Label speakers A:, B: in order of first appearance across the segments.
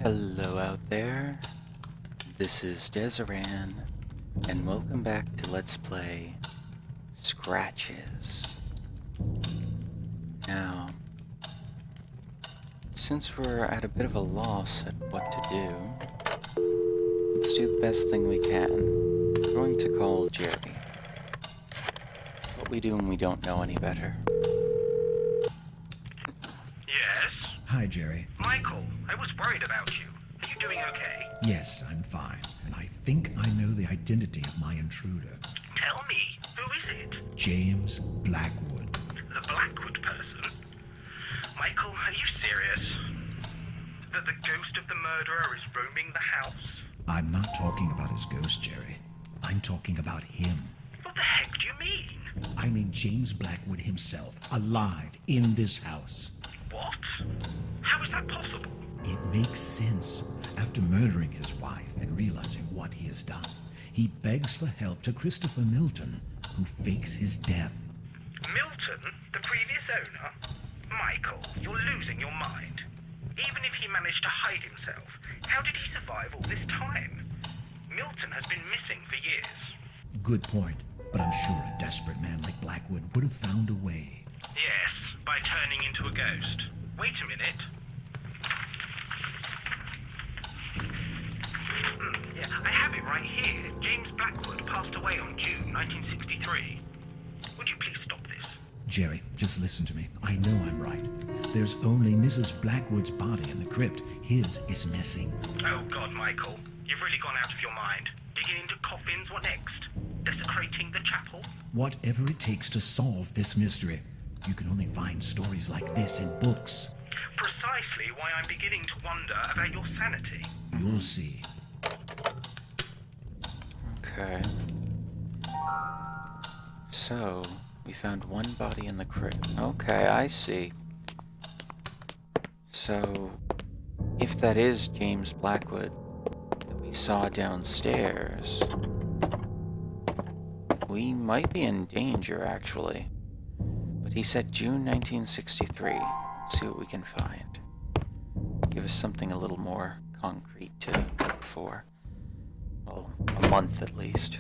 A: Hello out there, this is Dezaran, and welcome back to Let's Play Scratches. Now, since we're at a bit of a loss at what to do, let's do the best thing we can. We're going to call Jerry. What we do when we don't know any better.
B: Yes?
C: Hi, Jerry.
B: Michael, I was worried about you. Are you doing okay?
C: Yes, I'm fine. And I think I know the identity of my intruder.
B: Tell me, who is it?
C: James Blackwood.
B: The Blackwood person? Michael, are you serious? That the ghost of the murderer is roaming the house?
C: I'm not talking about his ghost, Jerry. I'm talking about him.
B: What the heck do you mean?
C: I mean James Blackwood himself, alive, in this house.
B: What? How is that possible?
C: It makes sense. After murdering his wife and realizing what he has done, he begs for help to Christopher Milton, who fakes his death.
B: Milton, the previous owner? Michael, you're losing your mind. Even if he managed to hide himself, how did he survive all this time? Milton has been missing for years.
C: Good point, but I'm sure a desperate man like Blackwood would have found a way.
B: Yes, by turning into a ghost. Wait a minute. Yeah, I have it right here. James Blackwood passed away on June 1963. Would you please stop this?
C: Jerry, just listen to me. I know I'm right. There's only Mrs. Blackwood's body in the crypt. His is missing.
B: Oh God, Michael. You've really gone out of your mind. Digging into coffins, what next? Desecrating the chapel?
C: Whatever it takes to solve this mystery. You can only find stories like this in books.
B: Precisely why I'm beginning to wonder about your sanity.
C: You'll see.
A: Okay. So, we found one body in the crypt. Okay, I see. So, if that is James Blackwood that we saw downstairs, we might be in danger, actually. But he said June 1963. Let's see what we can find. Give us something a little more concrete to look for. Well, a month at least.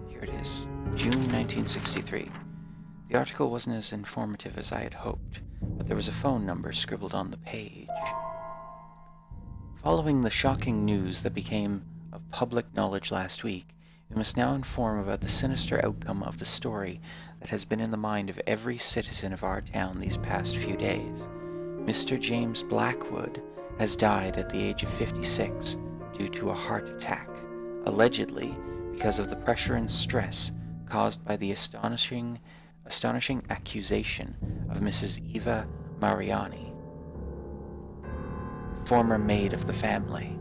A: Here it is. June 1963. The article wasn't as informative as I had hoped, but there was a phone number scribbled on the page. Following the shocking news that became of public knowledge last week, we must now inform about the sinister outcome of the story that has been in the mind of every citizen of our town these past few days. Mr. James Blackwood has died at the age of 56 due to a heart attack, allegedly because of the pressure and stress caused by the astonishing accusation of Mrs. Eva Mariani, former maid of the family.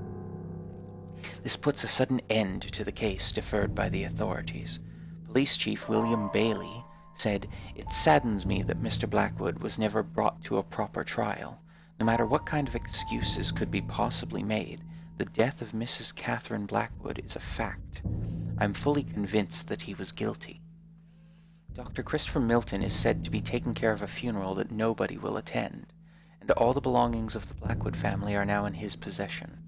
A: This puts a sudden end to the case deferred by the authorities. Police Chief William Bailey said, "It saddens me that Mr. Blackwood was never brought to a proper trial. No matter what kind of excuses could be possibly made, the death of Mrs. Catherine Blackwood is a fact. I'm fully convinced that he was guilty." Dr. Christopher Milton is said to be taking care of a funeral that nobody will attend, and all the belongings of the Blackwood family are now in his possession.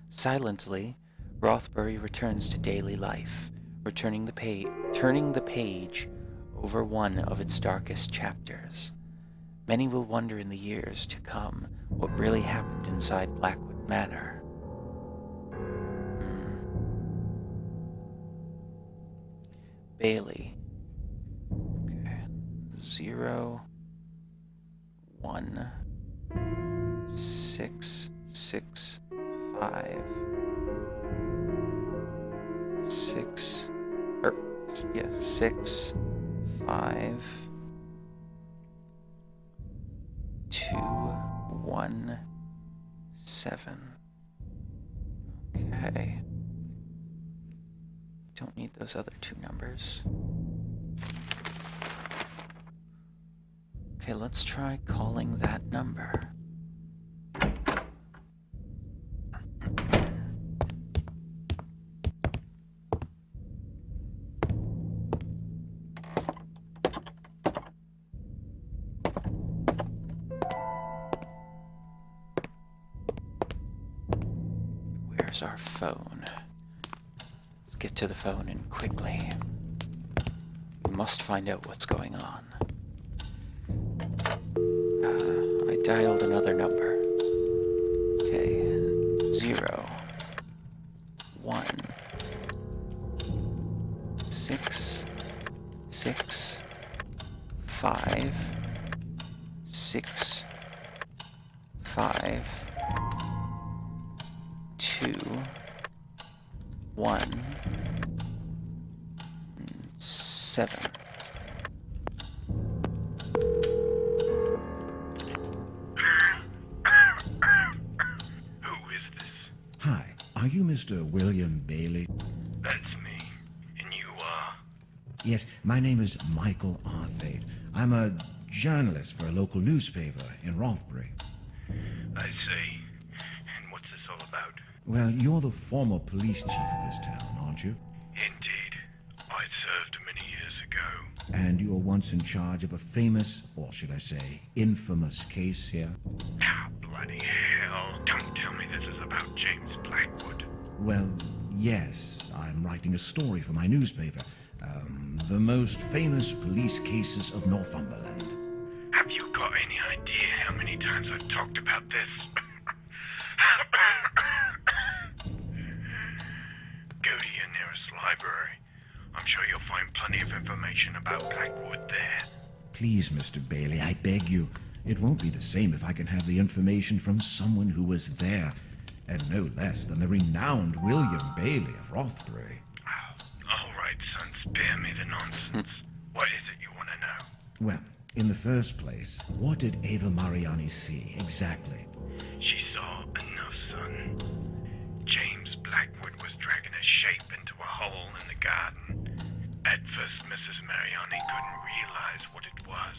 A: Silently, Rothbury returns to daily life, turning the page over one of its darkest chapters. Many will wonder in the years to come what really happened inside Blackwood Manor. Bailey. Okay. 0, 1, 6, 6, 5, 6, 6, 5, 2, 1, 7. Okay. Don't need those other two numbers. Okay, let's try calling that number. Where's our phone? Let's get to the phone and quickly. We must find out what's going on. I dialed another number. Okay, 0, 1, 6, 6, 5, 6, 5, 2, 1, 7.
C: Hi, are you Mr. William Bailey?
D: That's me. And you are?
C: Yes, my name is Michael Arthade. I'm a journalist for a local newspaper in Rothbury.
D: I see. And what's this all about?
C: Well, you're the former police chief of this town, aren't you?
D: Indeed. I served many years ago.
C: And you were once in charge of a famous, or should I say, infamous case here?
D: Ah, bloody hell. Don't tell me this is about James Blackwood.
C: Well, yes, I'm writing a story for my newspaper. The most famous police cases of Northumberland.
D: Have you got any idea how many times I've talked about this? Go to your nearest library. I'm sure you'll find plenty of information about Blackwood there.
C: Please, Mr. Bailey, I beg you. It won't be the same if I can have the information from someone who was there, and no less than the renowned William Bailey of Rothbury.
D: All right, son, spare me the nonsense. What is it you want to know?
C: Well, in the first place, what did Ava Mariani see exactly?
D: She saw enough, son. James Blackwood was dragging a shape into a hole in the garden. At first, Mrs. Mariani couldn't realize what it was,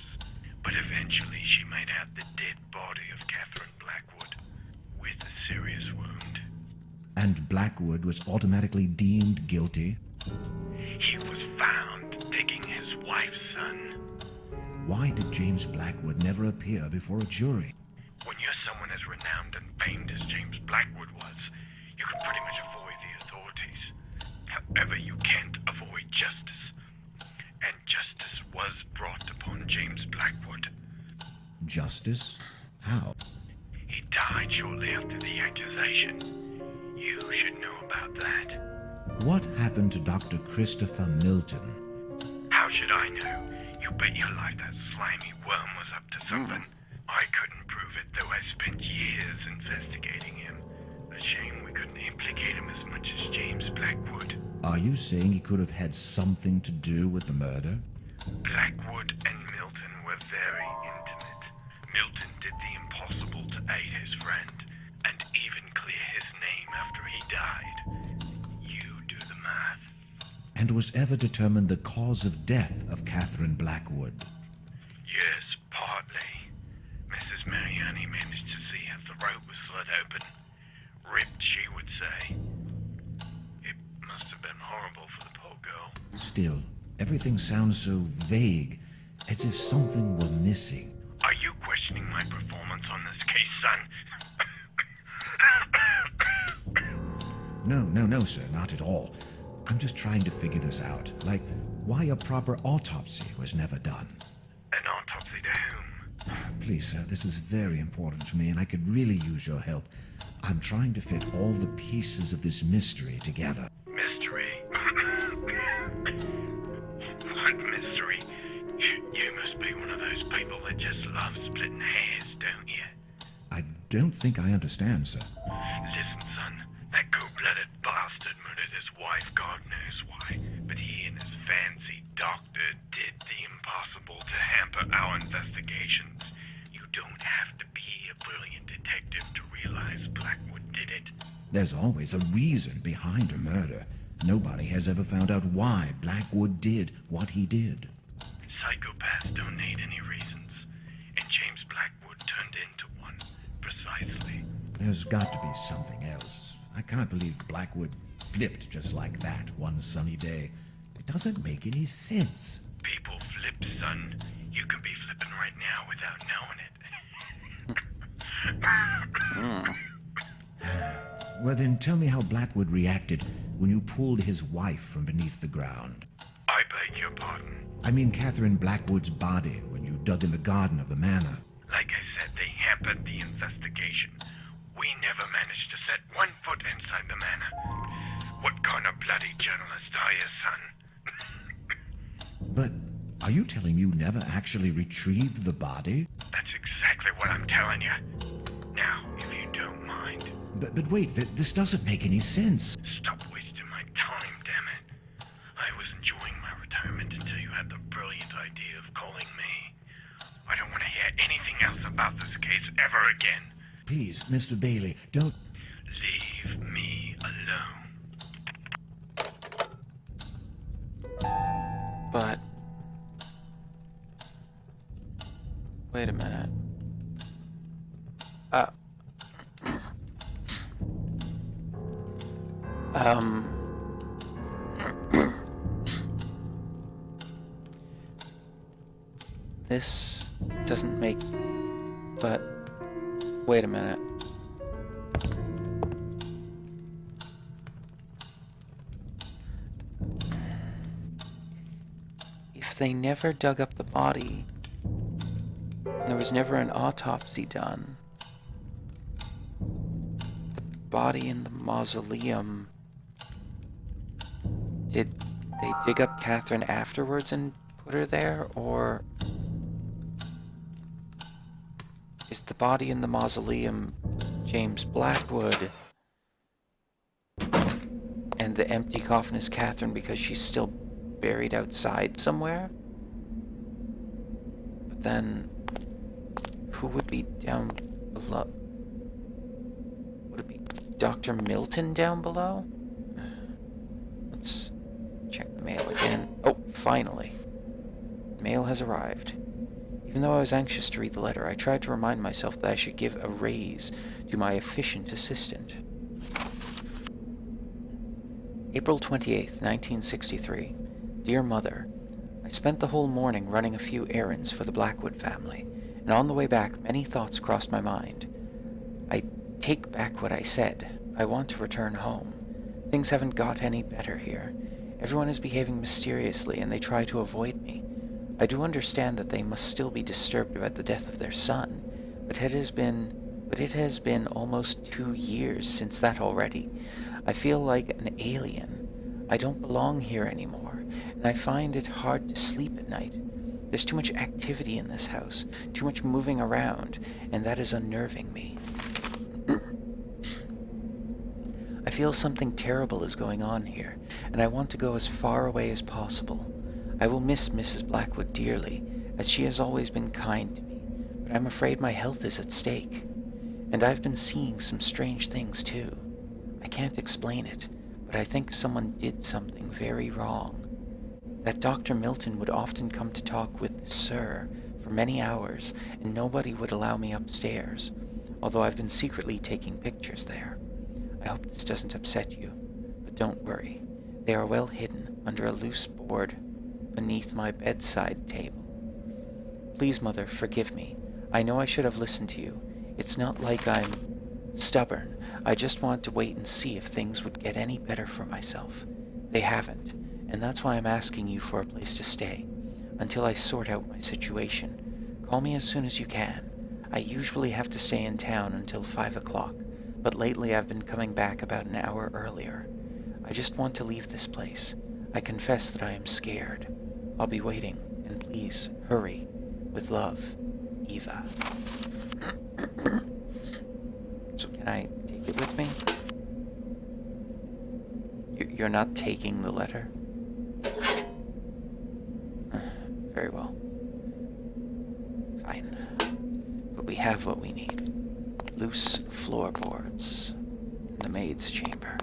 D: but eventually she made out the dead body of Catherine Blackwood with a serious wound.
C: And Blackwood was automatically deemed guilty?
D: He was found digging his wife's son.
C: Why did James Blackwood never appear before a jury?
D: When you're someone as renowned and famed as James Blackwood was, you can pretty much avoid the authorities. However, you can't avoid justice. And justice was brought upon James Blackwood.
C: Justice? How?
D: He died shortly after the accusation. You should know about that.
C: What happened to Dr. Christopher Milton?
D: How should I know? You bet your life that slimy worm was up to something. I couldn't prove it, though I spent years investigating him. A shame we couldn't implicate him as much as James Blackwood.
C: Are you saying he could have had something to do with the murder?
D: Blackwood and Milton were very intimate. Milton did the impossible to aid his friend, and even clear his name after he died. You do the math.
C: And was ever determined the cause of death of Catherine Blackwood?
D: Yes, partly. Mrs. Mariani managed to see how the throat was slit open. Ripped, she would say. It must have been horrible for the poor girl.
C: Still, everything sounds so vague, as if something were missing.
D: Are you questioning my performance on this case, son?
C: No, sir, not at all. I'm just trying to figure this out. Like, why a proper autopsy was never done.
D: An autopsy to whom?
C: Please, sir, this is very important to me, and I could really use your help. I'm trying to fit all the pieces of this mystery together.
D: Mystery? What mystery? You must be one of those people that just love splitting hairs, don't you?
C: I don't think I understand, sir.
D: Listen, son, that cold-blooded bastard murdered his wife, God knows why, but he and his fancy doctor did the impossible to hamper our investigations. You don't have to be a brilliant detective to realize Blackwood did it.
C: There's always a reason behind a murder. Nobody has ever found out why Blackwood did what he did.
D: Psychopaths don't need any reasons, and James Blackwood turned into one, precisely.
C: There's got to be something else. I can't believe Blackwood flipped just like that one sunny day. It doesn't make any sense.
D: People flip, son. You could be flipping right now without knowing it.
C: Well, then tell me how Blackwood reacted when you pulled his wife from beneath the ground.
D: I beg your pardon.
C: I mean Catherine Blackwood's body when you dug in the garden of the manor.
D: Like I said, they hampered the investigation. We never managed to set 1 foot inside the manor. What kind of bloody journalist are you, son?
C: But are you telling me you never actually retrieved the body?
D: That's exactly what I'm telling you. Now, if you don't mind,
C: But wait, this doesn't make any sense.
D: stop wasting my time, damn it. I was enjoying my retirement until you had the brilliant idea of calling me. I don't want to hear anything else about this case ever again.
C: Please, Mr. Bailey, don't...
D: Leave me alone.
A: But... Wait a minute. This doesn't make... But... Wait a minute. If they never dug up the body, there was never an autopsy done, the body in the mausoleum, did they dig up Catherine afterwards and put her there, or is the body in the mausoleum James Blackwood and the empty coffin is Catherine because she's still buried outside somewhere? But then who would be down below? Would it be Dr. Milton down below? Let's check the mail again. Oh, finally. Mail has arrived. Even though I was anxious to read the letter, I tried to remind myself that I should give a raise to my efficient assistant. April 28th, 1963. Dear Mother, I spent the whole morning running a few errands for the Blackwood family, and on the way back many thoughts crossed my mind. I take back what I said. I want to return home. Things haven't got any better here. Everyone is behaving mysteriously, and they try to avoid me. I do understand that they must still be disturbed about the death of their son, but it has been almost 2 years since that already. I feel like an alien. I don't belong here anymore, and I find it hard to sleep at night. There's too much activity in this house, too much moving around, and that is unnerving me. I feel something terrible is going on here, and I want to go as far away as possible. I will miss Mrs. Blackwood dearly, as she has always been kind to me, but I'm afraid my health is at stake. And I've been seeing some strange things too. I can't explain it, but I think someone did something very wrong. That Dr. Milton would often come to talk with Sir for many hours, and nobody would allow me upstairs, although I've been secretly taking pictures there. I hope this doesn't upset you, but don't worry. They are well hidden under a loose board beneath my bedside table. Please, Mother, forgive me. I know I should have listened to you. It's not like I'm stubborn. I just wanted to wait and see if things would get any better for myself. They haven't, and that's why I'm asking you for a place to stay, until I sort out my situation. Call me as soon as you can. I usually have to stay in town until 5 o'clock, but lately I've been coming back about an hour earlier. I just want to leave this place. I confess that I am scared. I'll be waiting, and please, hurry. With love, Eva. So can I take it with me? You're not taking the letter? Very well. Fine. But we have what we need. Loose floorboards in the maid's chamber.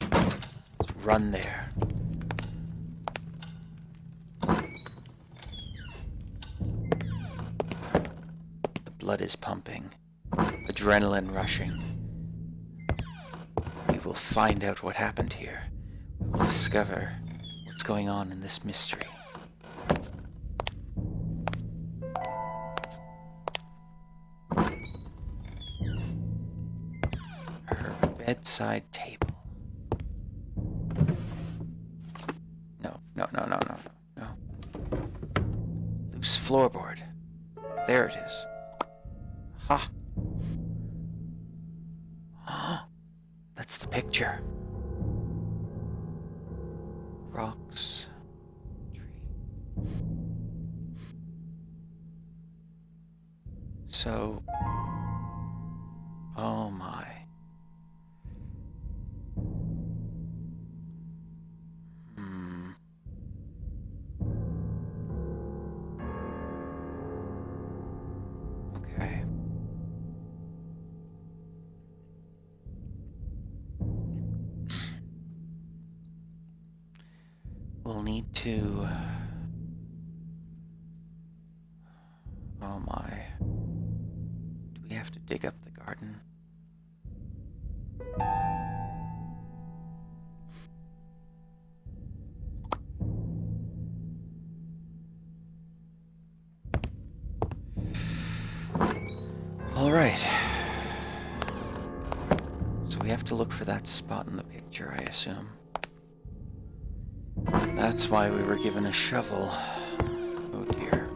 A: Let's run there. The blood is pumping, adrenaline rushing. We will find out what happened here. We will discover what's going on in this mystery. Bedside table. No. Loose floorboard. There it is. Ha! That's the picture. Rocks. Tree. So... Oh my. Okay. We'll need to... Oh my. Do we have to dig up the garden? All right. So we have to look for that spot in the picture, I assume. That's why we were given a shovel. Oh dear.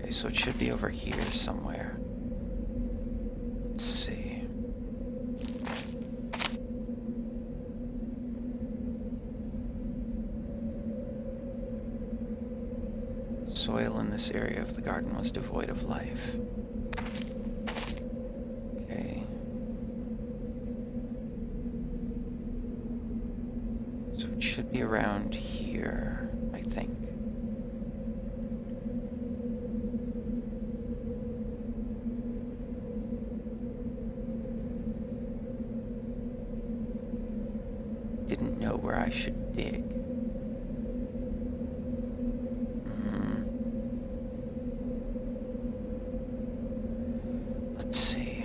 A: Okay, so it should be over here somewhere. Let's see. Soil in this area of the garden was devoid of life. Okay. So it should be around here, I think. Didn't know where I should dig. Let's see.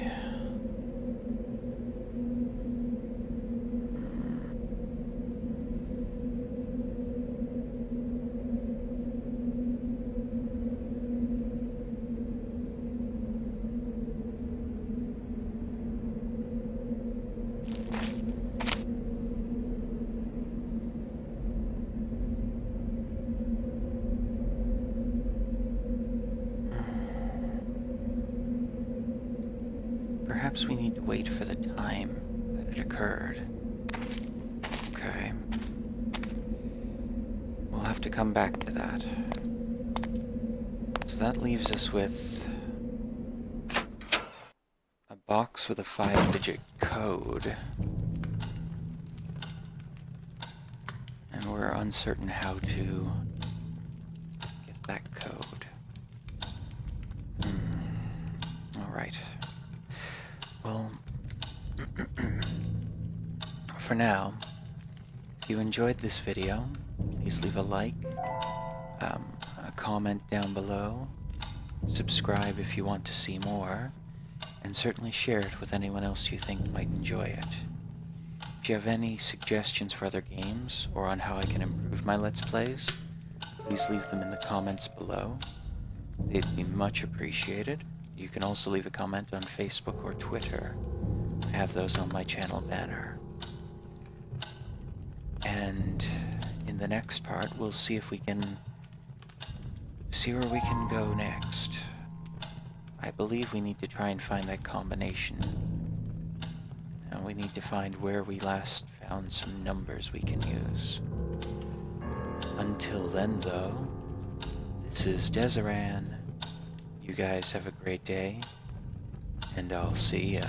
A: Perhaps we need to wait for the time that it occurred. Okay. We'll have to come back to that. So that leaves us with a box with a 5-digit code. And we're uncertain how to get that code. Alright. Well, for now, if you enjoyed this video, please leave a like, a comment down below, subscribe if you want to see more, and certainly share it with anyone else you think might enjoy it. If you have any suggestions for other games, or on how I can improve my Let's Plays, please leave them in the comments below. They'd be much appreciated. You can also leave a comment on Facebook or Twitter. I have those on my channel banner. And in the next part, we'll see if we can see where we can go next. I believe we need to try and find that combination. And we need to find where we last found some numbers we can use. Until then, though, this is Dezaran. You guys have a great day, and I'll see ya.